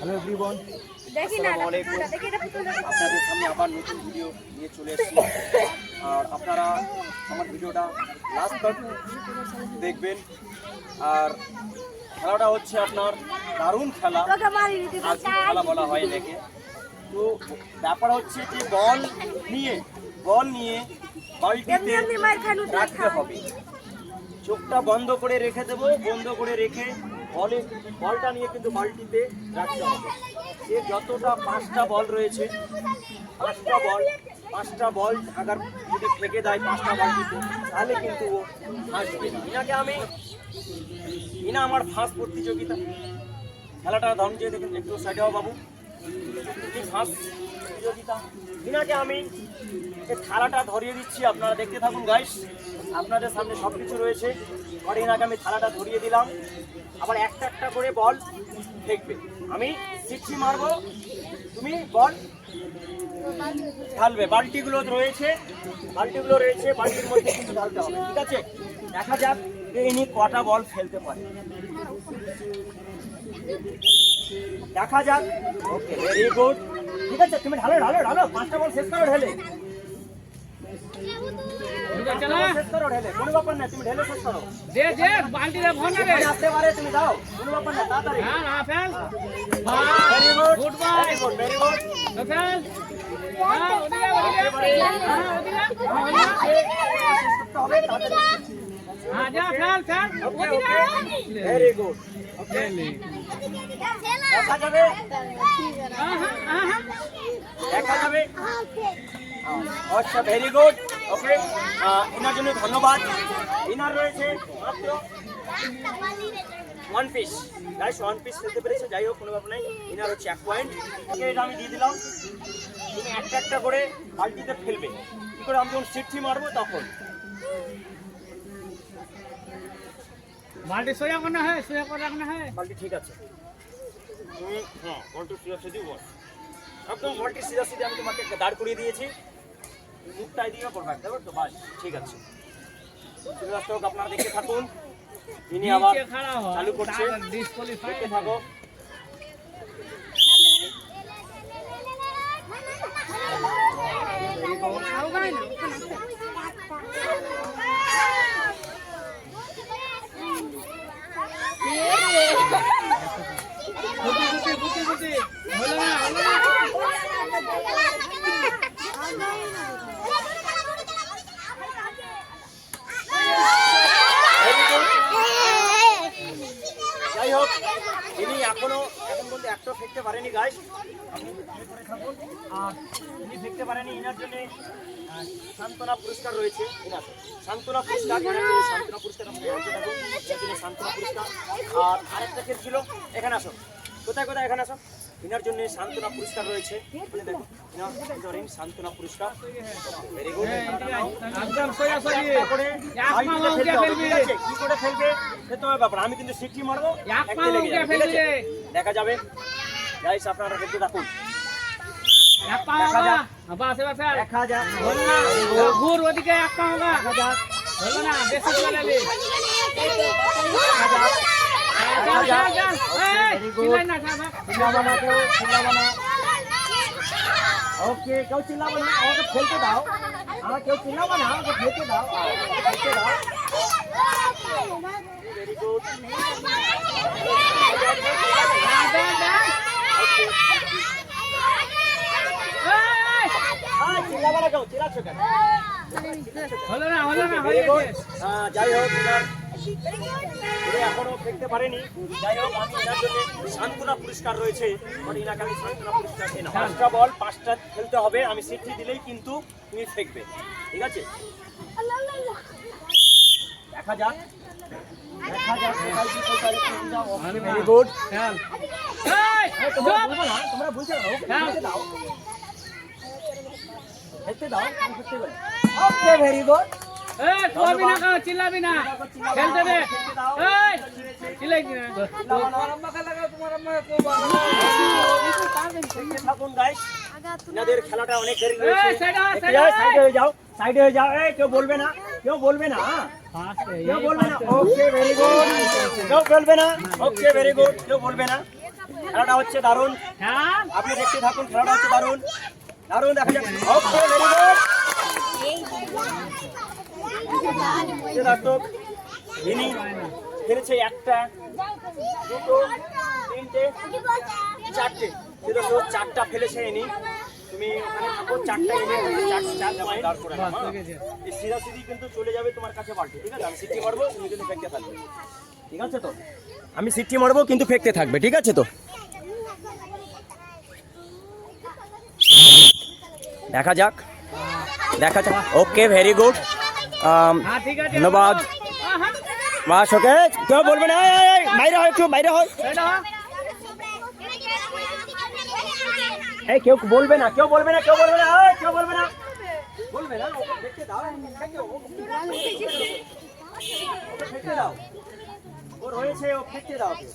Hello everyone, আসসালামু আলাইকুম। আপনাদের সামনে আবার নতুন ভিডিও নিয়ে চলে এসেছি। আর আপনারা আমার ভিডিওটা লাস্ট তক দেখবেন। আর খেলাটা হচ্ছে আপনার দারুণ খেলা, খেলা বলা হয় এটাকে। তো ব্যাপার হচ্ছে যে বল নিয়ে বালতিতে রাখতে হবে। চোখটা বন্ধ করে রেখে দেবো, বন্ধ করে রেখে বলটা নিয়ে কিন্তু বালতিতে রাখতে হবে। সে যতটা 5টা বল রয়েছে, 5টা বল আগার যদি ফেঁকে দেয় 5টা বালতিতে, তাহলে কিন্তু ও ফাঁসবে। ইনা আমার ফাঁস প্রতিযোগিতা। খেলাটা ধরুন যে দেখুন, একটু সাইডে হও বাবু। ফাঁস প্রতিযোগিতা, ইনাকে আমি থালাটা ধরিয়ে দিচ্ছি, আপনারা দেখতে থাকুন গাইস। আপনাদের সামনে সব কিছু রয়েছে। আর এনাকে আমি থালাটা ধরিয়ে দিলাম। আবার একটা একটা করে বল ফেঁকবে। আমি সিট্টি মারবো, তুমি বল ঢালবে। বালতিগুলো রয়েছে, বালতির মধ্যে কিন্তু ঢালতে হবে। ঠিক আছে, দেখা যাক ইনি কটা বল ফেলতে পারে, দেখা যাক। ওকে, ভেরি গুড। ঠিক আছে, তুমি ঢালো 5টা বল শেষ করো ঢেলে। শেষ করো ঢেলে, কোনো ব্যাপার না, তুমি ঢেলে শেষ করো। আসতে পারে, তুমি দাও, কোনো ব্যাপার না, তাড়াতাড়ি। Very good, very good. Very good. দেখা যাবে, দেখা যাবে। আচ্ছা, ভেরি গুড। ওকে, এনার জন্য ধন্যবাদ। এনার রয়েছে মাত্র 1 পিস। গাইস 1 পিস খেলতে পেরেছে, যাই হোক কোনো ব্যাপার নাই। এনার হচ্ছে 1 পয়েন্ট। ওকে, এটা আমি দিয়ে দিলাম। তুমি একটা একটা করে বালতিতে ফেলবে। কি করে? আমি যখন সিট্টি মারবো তখন। बाल्टी सोया करना है, सोया कर रखना है। बाल्टी ठीक আছে। হ্যাঁ, বলটা সিধা সিধি বল। একদম বলটি সিধা সিধি আমি তোমাকে দাঁড় করিয়ে দিয়েছি। মুখটাই দিয়ে করবে, দেখো তো, বাস ঠিক আছে। দর্শক আপনারা দেখতে থাকুন, ইনি আবার চালু করছে, দেখতে থাকো। যাই হোক, ইনি এখন বলতে একটা ফেঁকতে পারেনি গাইস। আর ইনি ফেঁকতে পারেনি, ইনার জন্য সান্ত্বনা পুরস্কার রয়েছে। সান্ত্বনা পুরস্কার, সান্ত্বনা পুরস্কার, সান্ত্বনা পুরস্কার। আর আরেকটা খেল ছিল, এখানে আসো, কোথায় এখানে আসো। ইনার জন্য সান্ত্বনা পুরস্কার রয়েছে। দেখো, সান্ত্বনা পুরস্কার। Very good. কি করে ফেলবে সে তোমার ব্যাপার। আমি কিন্তু সিটি মারবো, দেখা যাবে। গাইস আপনারা দেখতে থাকুন, দেখা যাক। ঘুর ওদিকে এক পা হোগা, হলো না, বেশি চলে লে। ওকে, কেউ চিল্লাবো না, আমাকে ফেলতে দাও। কেউ চিল্লাবো না, আমাকে ফেলতে দাও, ফেলতে দাও। Very good. চিল্লাবো না, কেউ চিল্লাচ্ছ কেন? হলো না, যাই হোক, এখনো দেখতে পারেনি। যাই হোক, আমি এনার জন্য সান্ত্বনা পুরস্কার রয়েছে। ইনাকে আমি সান্ত্বনা পুরস্কার দিই না। 5টা বল 5টা খেলতে হবে। আমি সিটটি দিলেই কিন্তু তুমি ফেঁকবে, ঠিক আছে? দেখা যাক, দেখা যাক। Very good. তোমরা বুঝতে দাও, খেলতে দাও। ওকে, ভেরি গুড। চিল্লাবি না, খেলতে দে। থাকুন গাইস, আপনাদের খেলাটা অনেক দেরি হয়েছে। সাইডে হয়ে যাও, সাইডে হয়ে যাও। কেউ বলবে না, কেউ বলবে না, কেউ বলবে না। ওকে, ভেরি গুড। কেউ বলবে না। ওকে, ভেরি গুড, কেউ বলবে না। খেলাটা হচ্ছে দারুণ, হ্যাঁ আপনি দেখতে থাকুন, খেলাটা হচ্ছে দারুণ দারুণ দেখা যাক। Okay very good. দর্শক ইনি খেলেছে একটা, দুটো, তিনটে, চারটে। দর্শক চারটা ফেলেছে ইনি। তুমি ওখানে থাকো, চারটা এনে চার পয়েন্ট দাঁড় করে নাও, হ্যাঁ? এই সিধাসিধি কিন্তু চলে যাবে তোমার কাছে বাল্টি, ঠিক আছে? আমি সিটি মারবো, তুমি কিন্তু ফেঁকতে থাকবে, ঠিক আছে তো? আমি সিটি মারবো কিন্তু ফেঁকতে থাকবে, ঠিক আছে তো? দেখা যাক দেখা যাক। ওকে ভেরি গুড, হ্যাঁ ঠিক আছে ধন্যবাদ। বাস ওকে, কেউ বলবে না, এই, এই, বাইরে হয়, একটু বাইরে হয়। এই কেউ বলবে না, কেউ বলবে না, কেউ বলবে না, এই, কেউ বলবে না, বলবে না, ওকে ফেঁকতে দাও, ওকে ফেঁকতে দাও, ওর হয়েছে, ও ফেঁকতে দাও ওকে।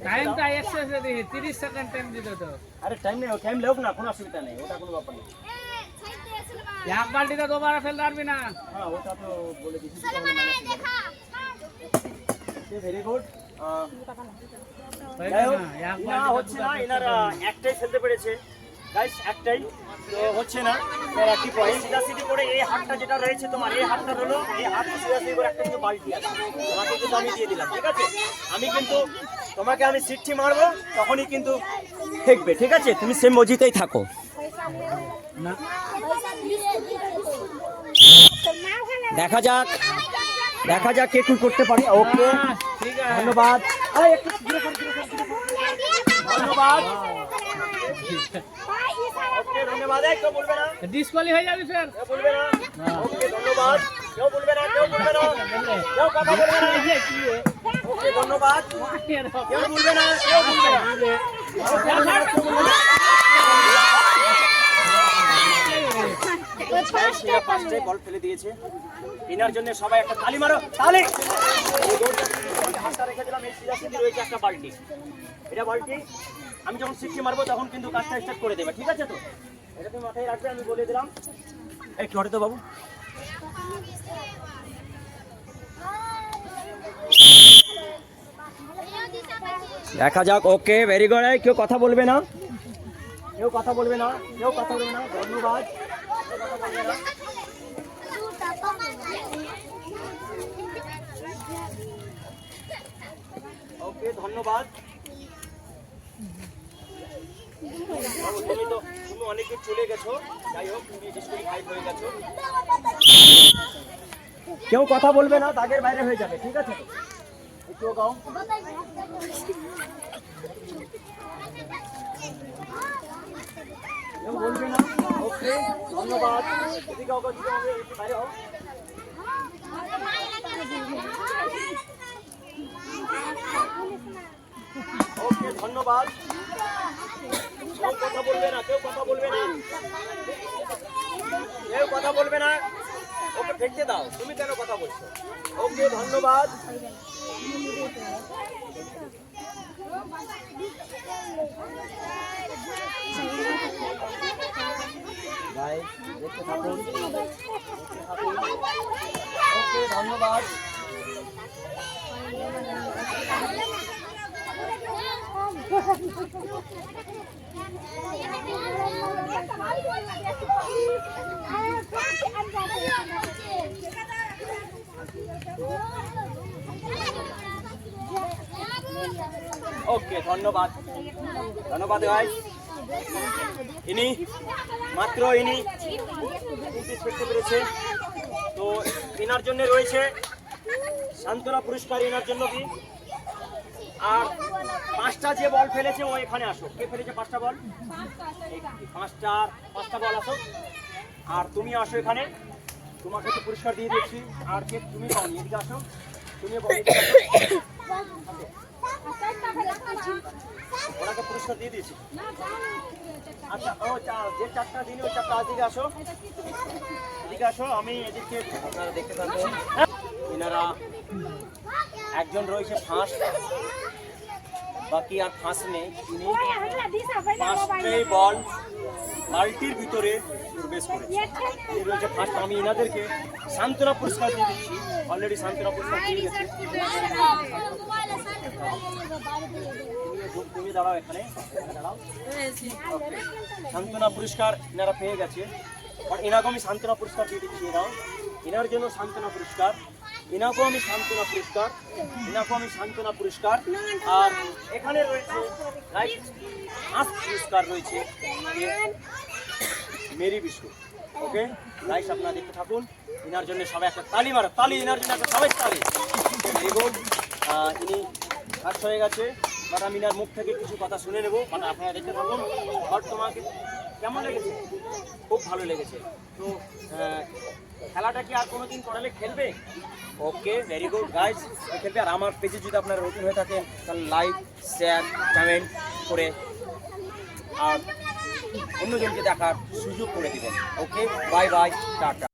টাইমটা এক্সেস দিই 30 সেকেন্ড টাইম দিত তো আরে টাইম নেই, টাইম লেও না, কোনো অসুবিধা নেই, ওটা কোনো ব্যাপার নেই। এক বালতিটা দুবার ফেলতে পারবি না হ্যাঁ ওটা তো বলে দিচ্ছি, ভেরি গুড। না হচ্ছে না, এনারা একটাই ফেলতে পেরেছে গাইস, একটাই তো হচ্ছে না, একটি পয়েন্ট। সিধাসিধি করে এই হাতটা যেটা রয়েছে তোমার, এই হাতটা হলো, এই হাতটা সিধাসিধি করে একটা কিন্তু বালতি আছে, তোমাকে কিন্তু আমি দিয়ে দিলাম, ঠিক আছে? আমি কিন্তু তোমাকে আমি সিটটি মারবো, তখনই কিন্তু ফেকবে, ঠিক আছে? তুমি সেম মজিতেই থাকো। না দেখা যাক দেখা যাক কে কি করতে পারে। ওকে ঠিক আছে ধন্যবাদ, এই, একটু ঘুরে ঘুরে ঘুরে ঘুরে ঘুরে। ধন্যবাদ। ওকে ধন্যবাদ। এই, কেউ বলবে না, ডিসকোয়ালি হয়ে যাবে স্যার কেউ বলবে না। ওকে ধন্যবাদ। কেউ বলবে না, কেউ বলবে না, কেউ কথা বলবে না। ওকে ধন্যবাদ। কেউ বলবে না, কেউ বলবে না। ওকে, ধন্যবাদ, কেউ বলবে না। সেরা পাঁচটে বল ফেলে দিয়েছে, এনার জন্য সবাই একটা তালি মারো, তালি। হাতটা রেখে দিলাম, এই সিধাসিধি রয়েছে একটা বালতি, এটা বালতি। আমি যখন সিক্সটি মারবো তখন কিন্তু কাজটা স্টার্ট করে দেবে, ঠিক আছে তো? এটা তুমি মাথায় রাখবে, আমি বলে দিলাম। একটু হটে তো বাবু। দেখা যাক। Okay very good. কেউ কথা বলবে না, কেউ কথা বলবে না, কেউ কথা বলবে না। ধন্যবাদ। ওকে ধন্যবাদ। তুমি অনেক দূর চলে গেছো, যাই হোক তুমি ডিসকুয়ালিফাই হয়ে গেছো। কেউ কথা বলবে না, দাগের বাইরে হয়ে যাবে, ঠিক আছে? একটু গাও। কেউ বলবে না। ওকে ধন্যবাদ। এদিকে হোক, এদিকে হবে, একটু বাইরে হোক। ওকে ধন্যবাদ। কেউ কথা বলবে না, কেউ কথা বলবে না, কেউ কথা বলবে না। ওকে ফেলতে দাও, তুমি কেন কথা বলছো? ওকে ধন্যবাদ। দেখতে থাকুন, ওকে ধন্যবাদ। ওকে ধন্যবাদ, ধন্যবাদ গাইস। ইনি মাত্র ইনি করতে পেরেছে, তো এনার জন্য রয়েছে সান্ত্বনা পুরস্কার, এনার জন্য কি। আর পাঁচটা যে বল ফেলেছে ও এখানে আসো। কে ফেলেছে পাঁচটা বল? পাঁচটা বল আসো, আর তুমি আসো এখানে, তোমাকে তো পুরস্কার দিয়ে দিচ্ছি। আর কে তুমি পাওনি, এদিকে আসো, তুমিও পাওনি, ওনাকে পুরস্কার দিয়ে দিয়েছি। আচ্ছা ও যে চারটা দিন, ওই চারটা দিকে আসো, এদিকে আসো। আমি এদিকে আপনারা দেখতে পাচ্ছেন এনারা একজন রয়েছে ফার্স্ট, বাকি আর ফার্স্ট নেই। তিনি পাঁচটাই বল বালতির ভিতরে প্রবেশ করেছে, এই রয়েছে ফার্স্ট। আমি এনাদেরকে সান্ত্বনা পুরস্কার দিয়ে দিচ্ছি, অলরেডি সান্ত্বনা পুরস্কার দিয়ে গেছে। তুমি দাঁড়াও এখানে দাঁড়াও। Okay. সান্ত্বনা পুরস্কার এনারা পেয়ে গেছে, আর এনাকে আমি সান্ত্বনা পুরস্কার দিয়ে দিচ্ছি। এরাও এনার জন্য সান্ত্বনা পুরস্কার, এনাকেও আমি সান্ত্বনা পুরস্কার, এনাকেও আমি সান্ত্বনা পুরস্কার। আর এখানে রয়েছে রাইট পুরস্কার রয়েছে মেরি বিস্কুট। ওকে গাইস, আপনারা দেখতে থাকুন। এনার জন্য সবাই একটা তালি মারো, তালি এনার জন্য একটা সবাই তালি। Very good. ইনি ফার্স্ট হয়ে গেছে, বাট আমি এনার মুখ থেকে কিছু কথা শুনে নেবো, মানে আপনারা দেখতে থাকুন। বাট তোমাকে কেমন লেগেছে? খুব ভালো লেগেছে। তো খেলাটা কি আর কোনোদিন করালে খেলবে? ওকে, ভেরি গুড গাইস, খেলবে। আর আমার পেজে যদি আপনারা নতুন হয়ে থাকেন তাহলে লাইক, শেয়ার, কমেন্ট করে আর অন্যজনকে দেখার সুযোগ করে দিবেন। ওকে, বাই বাই, টাটা।